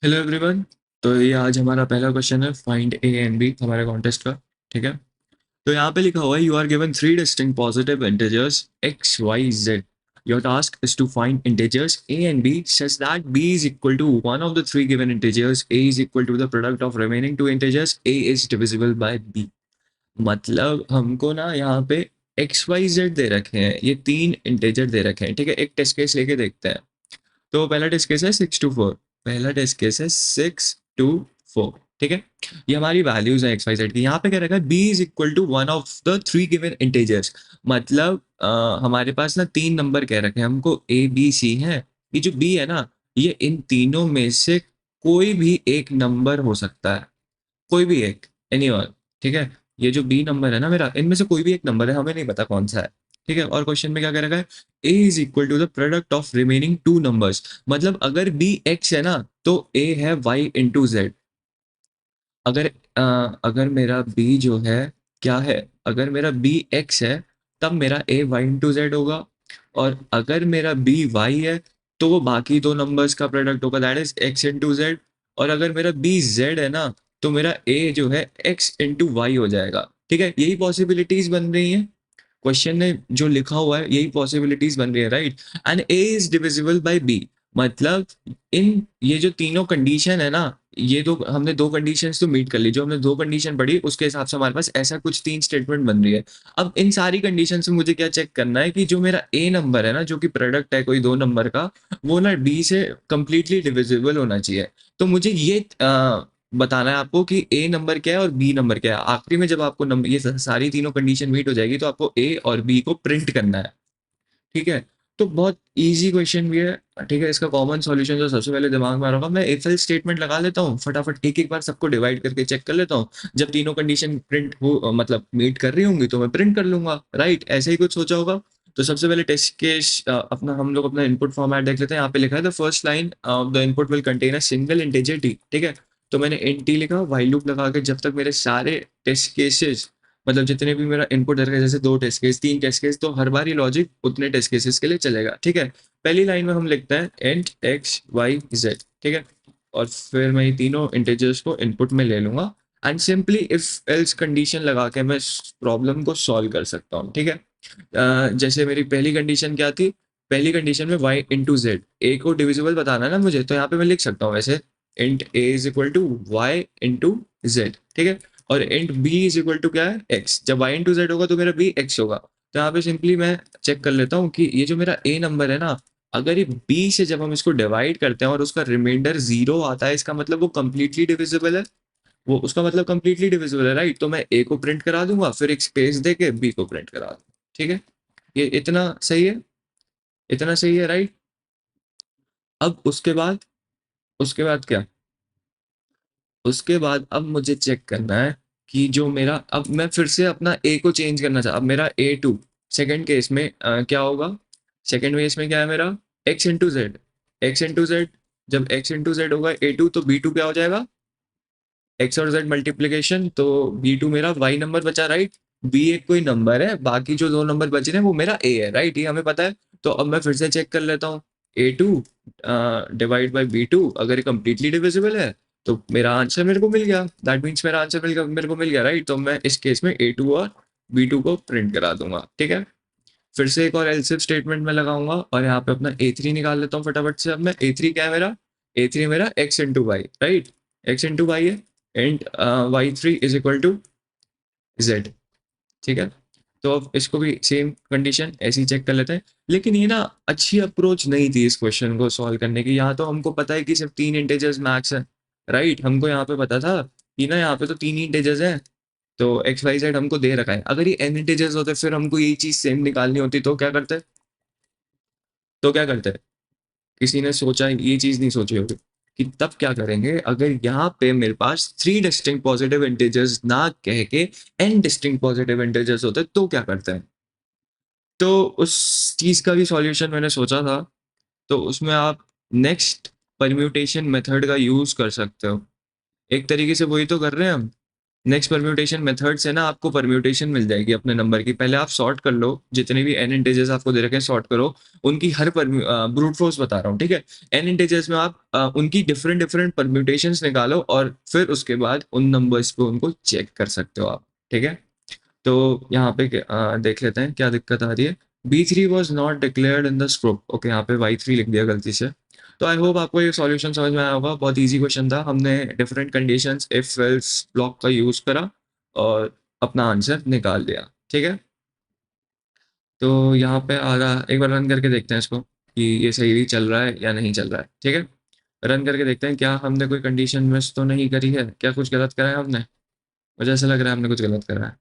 Hello everyone. तो ये आज हमारा पहला क्वेश्चन है फाइंड ए एंड बी हमारे कॉन्टेस्ट का। ठीक है। तो यहाँ पे लिखा हुआ है you are given three distinct positive integers X Y Z. Your task is to find integers A and B such that B is equal to one of the three given integers, A is equal to the product of remaining two integers, A is divisible by B. मतलब हमको ना यहाँ पे x Y Z दे रखे हैं, ये तीन integer दे रखे हैं। ठीक है, एक टेस्ट केस लेके देखते हैं। तो पहला टेस्ट केस है 6 to 4। पहला टेस्ट केस है 6 to 4। ठीक है, ये हमारी वैल्यूज है एक्स वाई जेड की। यहाँ पे क्या रखा है B is equal to one of the three given integers. मतलब हमारे पास ना तीन नंबर कह रखे हैं हमको, ए बी सी है। ये जो बी है ना, ये इन तीनों में से कोई भी एक नंबर हो सकता है, कोई भी एक, एनी वन। ठीक है, ये जो बी नंबर है ना मेरा, इनमें से कोई भी एक नंबर है, हमें नहीं पता कौन सा है। ठीक है, और क्वेश्चन में क्या कह रखा है A is equal to the product of remaining two numbers. मतलब अगर बी एक्स है ना तो ए है वाई इंटू जेड। अगर अगर मेरा बी जो है क्या है, अगर मेरा बी एक्स है तब मेरा ए वाई इंटू जेड होगा। और अगर मेरा बी वाई है तो वो बाकी दो नंबर्स का प्रोडक्ट होगा, that is x into Z. और अगर मेरा बी जेड है ना तो मेरा ए जो है एक्स इंटू वाई हो जाएगा। ठीक है, यही पॉसिबिलिटीज बन रही हैं। क्वेश्चन ने जो लिखा हुआ है यही पॉसिबिलिटीज बन रही है, right. And A is divisible by B. मतलब इन ये जो तीनों कंडीशन है ना, ये दो हमने दो कंडीशंस तो मीट कर ली। जो हमने दो कंडीशन पढ़ी उसके हिसाब से हमारे पास ऐसा कुछ तीन स्टेटमेंट बन रही है। अब इन सारी कंडीशन से मुझे क्या चेक करना है कि जो मेरा ए नंबर है ना, जो कि प्रोडक्ट है कोई दो नंबर का, वो ना बी से कंप्लीटली डिविजिबल होना चाहिए। तो मुझे ये बताना है आपको कि ए नंबर क्या है और बी नंबर क्या है। आखिरी में जब आपको नंबर ये सारी तीनों कंडीशन मीट हो जाएगी तो आपको ए और बी को प्रिंट करना है। ठीक है, तो बहुत इजी क्वेश्चन भी है। ठीक है, इसका कॉमन सॉल्यूशन जो सबसे पहले दिमाग में आ रहा होगा, मैं इफ एल्स स्टेटमेंट लगा लेता हूँ फटाफट, एक एक बार सबको डिवाइड करके चेक कर लेता हूँ। जब तीनों कंडीशन प्रिंट हो मतलब मीट कर रही होंगी तो मैं प्रिंट कर लूंगा, राइट। ऐसे ही कुछ सोचा होगा। तो सबसे पहले टेस्ट केस अपना हम लोग अपना इनपुट फॉर्मेट देख लेते हैं। यहाँ पे लिखा है the first line of the input will contain a single integer T. ठीक है, तो मैंने int टी लिखा, व्हाइल लूप लगा के जब तक मेरे सारे टेस्ट केसेस, मतलब जितने भी मेरा इनपुट है, जैसे दो टेस्ट केस तीन टेस्ट केस, तो हर बार ये लॉजिक उतने टेस्ट केसेस के लिए चलेगा। ठीक है, पहली लाइन में हम लिखते हैं एंड एक्स वाई जेड। ठीक है, और फिर मैं ये तीनों इंटीजर्स को इनपुट में ले लूंगा and simply if else condition लगा के मैं प्रॉब्लम को सॉल्व कर सकता हूँ। ठीक है, जैसे मेरी पहली कंडीशन क्या थी, पहली कंडीशन में y इंटू जेड, ए को डिविजिबल बताना है ना मुझे, तो यहाँ पे मैं लिख सकता हूँ वैसे int a is equal to Y into Z. ठीक है, और int b is equal to क्या है x। जब y इंटू जेड होगा तो मेरा b x होगा। तो यहाँ पे सिंपली मैं चेक कर लेता हूँ कि ये जो मेरा a नंबर है ना, अगर ये b से जब हम इसको डिवाइड करते हैं और उसका रिमाइंडर जीरो आता है, इसका मतलब वो कंप्लीटली डिविजिबल है। वो उसका मतलब कंप्लीटली डिविजिबल है, राइट। तो मैं a को प्रिंट करा दूंगा, फिर एक स्पेस दे के b को प्रिंट करा दूंगा। ठीक है, ये इतना सही है, इतना सही है, राइट। अब उसके बाद क्या, उसके बाद अब मुझे चेक करना है कि जो मेरा, अब मैं फिर से अपना ए को चेंज करना चाह, अब मेरा ए टू सेकेंड केस में क्या होगा, सेकेंड केस में क्या है मेरा X into Z. X into Z, जब एक्स इंटू जेड होगा ए टू, तो बी टू क्या हो जाएगा एक्स और जेड मल्टीप्लीकेशन, तो बी टू मेरा वाई नंबर बचा, राइट। बी एक कोई नंबर है, बाकी जो दो नंबर बचे हैं वो मेरा ए है, राइट, ये हमें पता है। तो अब मैं फिर से चेक कर लेता हूँ, A two divide by B two, अगर ये कंप्लीटली डिविजिबल है तो मेरा आंसर मेरे को मिल गया। दैट मीन्स मेरा आंसर मेरे को मिल गया, राइट। तो मैं इस केस में ए टू और बी टू को प्रिंट करा दूंगा। ठीक है, फिर से एक और एल्सिफ स्टेटमेंट में लगाऊंगा और यहाँ पे अपना ए थ्री निकाल लेता हूँ फटाफट से। अब मैं ए थ्री क्या है मेरा, ए थ्री मेरा X into Y, right, X into Y है and Y three is equal to Z. ठीक है, तो अब इसको भी सेम कंडीशन ऐसे ही चेक कर लेते हैं। लेकिन ये ना अच्छी अप्रोच नहीं थी इस क्वेश्चन को सॉल्व करने की। यहाँ तो हमको पता है कि सिर्फ तीन इंटीजर्स मैक्स है, राइट। हमको यहाँ पे पता था कि ना यहाँ पे तो तीन ही इंटीजर्स हैं, तो एक्स वाई जेड हमको दे रखा है। अगर ये एन इंटीजर्स होते फिर हमको यही चीज सेम निकालनी होती, तो क्या करते, तो क्या करते, किसी ने सोचा ये चीज नहीं सोची होगी कि तब क्या करेंगे अगर यहाँ पे मेरे पास थ्री डिस्टिंक्ट पॉजिटिव इंटीजर्स ना कह के एन डिस्टिंक्ट पॉजिटिव इंटीजर्स होते तो क्या करते हैं। तो उस चीज का भी सॉल्यूशन मैंने सोचा था। तो उसमें आप नेक्स्ट परम्यूटेशन मेथड का यूज कर सकते हो। एक तरीके से वही तो कर रहे हैं हम। नेक्स्ट परम्यूटेशन मेथड से ना आपको परम्यूटेशन मिल जाएगी अपने नंबर की। पहले आप सॉर्ट कर लो, जितने भी n इंटीजर्स आपको दे रखे हैं सॉर्ट करो, उनकी हर ब्रूट फोर्स बता रहा हूँ, ठीक है? n इंटीजर्स में आप उनकी डिफरेंट डिफरेंट परम्यूटेशंस निकालो और फिर उसके बाद उन नंबर्स पे उनको चेक कर सकते हो आप, ठीक है? तो यहाँ पे देख लेते हैं क्या दिक्कत आ रही है। B3 was not declared in the scope. Okay, यहाँ पे Y3 लिख दिया गलती से। तो आई होप आपको ये सॉल्यूशन समझ में आया होगा। बहुत इजी क्वेश्चन था। हमने different conditions if else block का यूज करा और अपना आंसर निकाल लिया, ठीक है? तो यहाँ पे आ रहा, एक बार रन करके देखते हैं इसको कि ये सही चल रहा है या नहीं चल रहा है, ठीक है? रन करके देखते हैं क्या हमने कोई कंडीशन मिस तो नहीं करी है, क्या कुछ गलत करा है हमने? मुझे ऐसा लग रहा है हमने कुछ गलत करा है।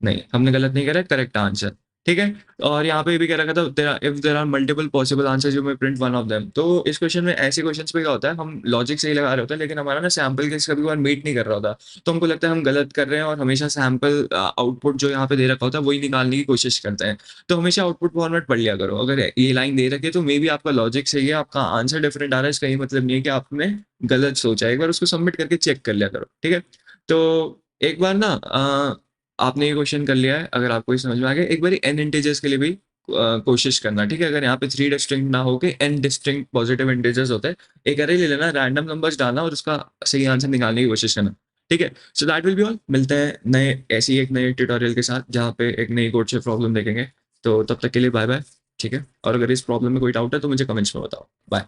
नहीं, हमने गलत नहीं करा, करेक्ट आंसर, ठीक है? और यहाँ पे भी कह रखा था तेरा if there are multiple possible answers you may print one of them. तो इस क्वेश्चन में, ऐसे क्वेश्चंस पे क्या होता है, हम लॉजिक सही लगा रहे होते हैं लेकिन हमारा ना सैंपल केस कभी कभार मीट नहीं कर रहा होता, तो हमको लगता है हम गलत कर रहे हैं और हमेशा सैंपल आउटपुट जो यहाँ पे दे रखा होता है वही निकालने की कोशिश करते हैं। तो हमेशा आउटपुट फॉर्मेट पढ़ लिया करो। अगर ये लाइन दे रखी है तो मे बी आपका लॉजिक सही है, आपका आंसर डिफरेंट आ रहा है, इसका ये मतलब नहीं है कि आपने गलत सोचा है। एक बार उसको सबमिट करके चेक कर लिया करो, ठीक है? तो एक बार ना आपने ये क्वेश्चन कर लिया है, अगर आपको ये समझ में आ गया, एक बार एन इंटीजर्स के लिए भी कोशिश करना, ठीक है? अगर यहाँ पे 3 डिस्टिंक्ट ना हो के एन डिस्टिंक्ट पॉजिटिव इंटीजर्स होते हैं, एक अरे ले लेना, रैंडम नंबर्स डालना और उसका सही आंसर निकालने की कोशिश करना, ठीक है? So that will be all. मिलते हैं नए ऐसी एक नए ट्यूटोरियल के साथ जहाँ पे एक नई कोड से प्रॉब्लम देखेंगे। तो तब तक के लिए बाय बाय, ठीक है? और अगर इस प्रॉब्लम में कोई डाउट है तो मुझे कमेंट्स में बताओ। बाय।